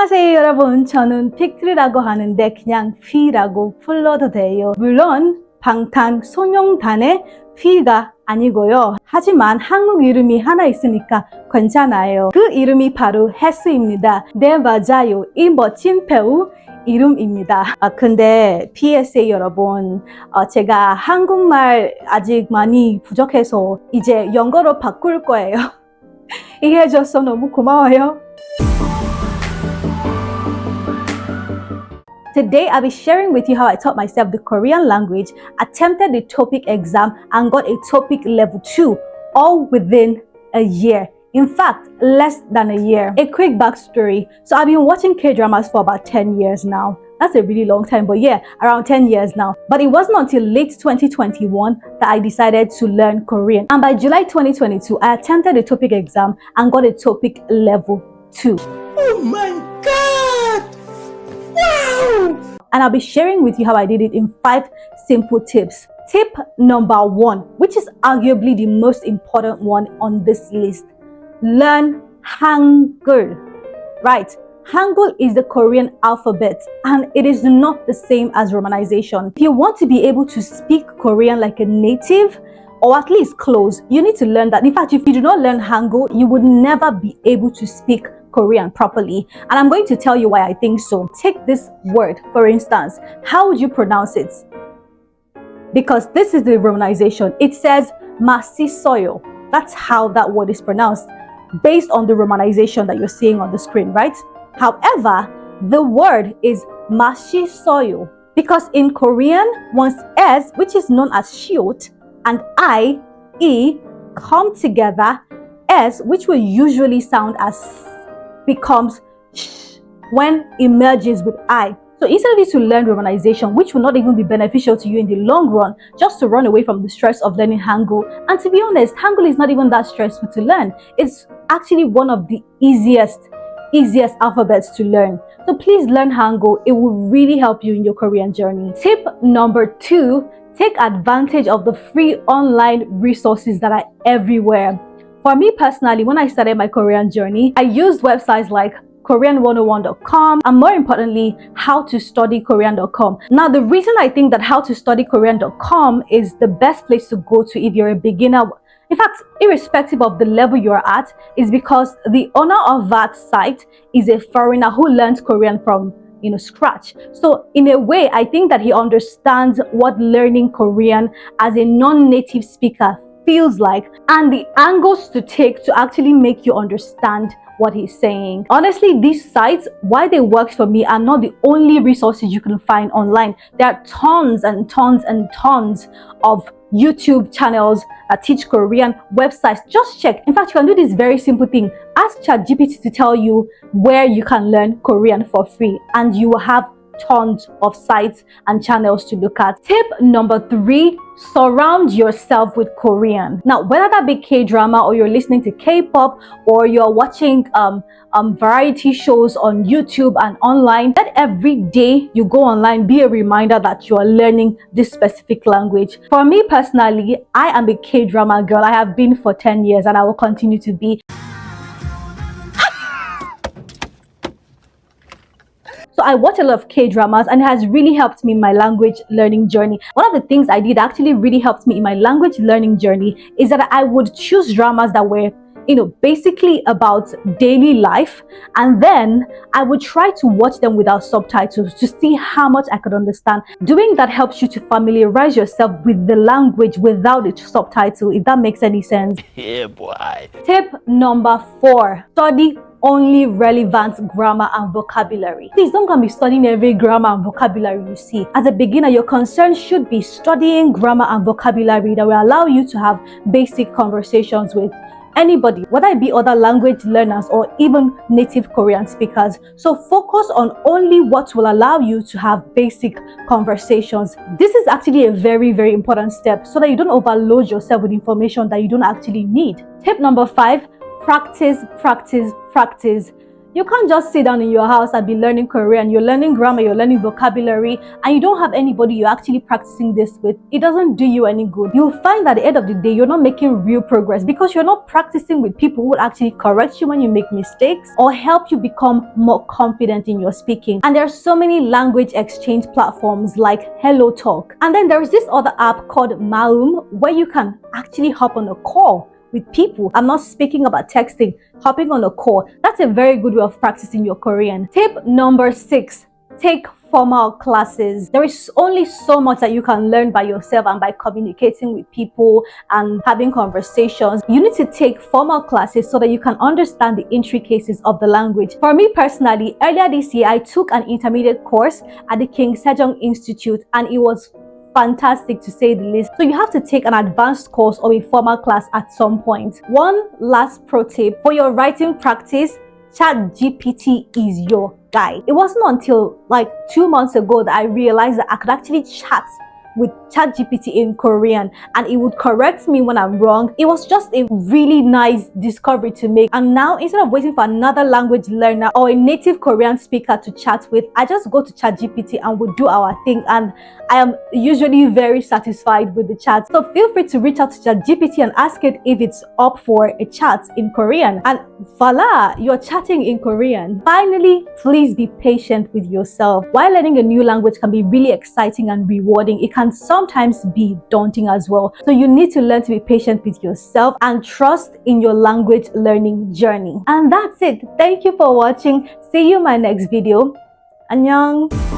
안녕하세요 여러분, 저는 픽트리라고 하는데 그냥 피라고 불러도 돼요. 물론 방탄소년단의 피가 아니고요. 하지만 한국 이름이 하나 있으니까 괜찮아요. 그 이름이 바로 혜수입니다. 네, 맞아요. 이 멋진 배우 이름입니다. 근데 PSA 여러분, 제가 한국말 아직 많이 부족해서 이제 영어로 바꿀 거예요. 이해해줘서 너무 고마워요. Today, I'll be sharing with you how I taught myself the Korean language, attempted the TOEIC exam, and got a TOEIC level 2, all within a year. In fact, less than a year. A quick backstory. So I've been watching K-dramas for about 10 years now. That's a really long time, but yeah, around 10 years now. But it wasn't until late 2021 that I decided to learn Korean. And by July 2022, I attempted the TOEIC exam and got a TOEIC level 2. Oh my God! Wow! And I'll be sharing with you how I did it in 5 simple tips. Tip number 1, which is arguably the most important one on this list. Learn Hangul. Right. Hangul is the Korean alphabet and it is not the same as romanization. If you want to be able to speak Korean like a native, or at least close, you need to learn that. In fact, if you do not learn Hangul, you would never be able to speak Korean properly. And I'm going to tell you why I think so. Take this word, for instance. How would you pronounce it? Because this is the romanization. It says Masisoyo. That's how that word is pronounced, based on the romanization that you're seeing on the screen, right? However, the word is Mashisoyo, because in Korean, one's S, which is known as shiot, and I, E, come together. S, which will usually sound as becomes sh when it merges with I. So instead of you to learn romanization, which will not even be beneficial to you in the long run, just to run away from the stress of learning Hangul. And to be honest, Hangul is not even that stressful to learn. It's actually one of the easiest alphabets to learn. So please learn Hangul. It will really help you in your Korean journey. Tip number 2, take advantage of the free online resources that are everywhere. For me personally, when I started my Korean journey, I used websites like Korean101.com and more importantly, howtostudykorean.com. Now, the reason I think that howtostudykorean.com is the best place to go to if you're a beginner, in fact, irrespective of the level you're at, is because the owner of that site is a foreigner who learns Korean from scratch. So in a way, I think that he understands what learning Korean as a non-native speaker feels like and the angles to take to actually make you understand what he's saying. Honestly, these sites, why they worked for me, are not the only resources you can find online. There are tons and tons and tons of YouTube channels that teach Korean, websites. Just check. In fact, you can do this very simple thing. Ask ChatGPT to tell you where you can learn Korean for free, and you will have tons of sites and channels to look at. Tip number 3, surround yourself with Korean. Now, whether that be K-drama or you're listening to K-pop or you're watching variety shows on YouTube and online, let every day you go online be a reminder that you are learning this specific language. For me personally, I am a K-drama girl. I have been for 10 years and I will continue to be. So I watch a lot of K-dramas and it has really helped me in my language learning journey. One of the things I did actually really helped me in my language learning journey is that I would choose dramas that were basically about daily life, and then I would try to watch them without subtitles to see how much I could understand. Doing that helps you to familiarize yourself with the language without the subtitle, if that makes any sense. Yeah, boy. Tip number 4, study only relevant grammar and vocabulary. Please don't come be studying every grammar and vocabulary you see. As a beginner, your concern should be studying grammar and vocabulary that will allow you to have basic conversations with anybody, whether it be other language learners or even native Korean speakers. So focus on only what will allow you to have basic conversations. This is actually a very, very important step so that you don't overload yourself with information that you don't actually need. Tip number 5, practice, practice, practice. You can't just sit down in your house and be learning Korean. You're learning grammar, you're learning vocabulary, and you don't have anybody you're actually practicing this with. It doesn't do you any good. You'll find that at the end of the day, you're not making real progress because you're not practicing with people who will actually correct you when you make mistakes or help you become more confident in your speaking. And there are so many language exchange platforms like Hello Talk. And then there's this other app called Maum where you can actually hop on a call with people. I'm not speaking about texting, hopping on a call. That's a very good way of practicing your Korean. Tip number 6, take formal classes. There is only so much that you can learn by yourself and by communicating with people and having conversations. You need to take formal classes so that you can understand the intricacies of the language. For me personally, earlier this year, I took an intermediate course at the King Sejong Institute, and it was fantastic to say the least. So you have to take an advanced course or a formal class at some point. One last pro tip for your writing practice: ChatGPT is your guy. It wasn't until like 2 months ago that I realized that I could actually chat with ChatGPT in Korean and it would correct me when I'm wrong. It was just a really nice discovery to make. And now, instead of waiting for another language learner or a native Korean speaker to chat with, I just go to ChatGPT and we do our thing, and I am usually very satisfied with the chat. So feel free to reach out to ChatGPT and ask it if it's up for a chat in Korean, and voila, you're chatting in Korean. Finally, please be patient with yourself. While learning a new language can be really exciting and rewarding, it can sometimes be daunting as well. So you need to learn to be patient with yourself and trust in your language learning journey. And that's it. Thank you for watching. See you in my next video. Annyeong.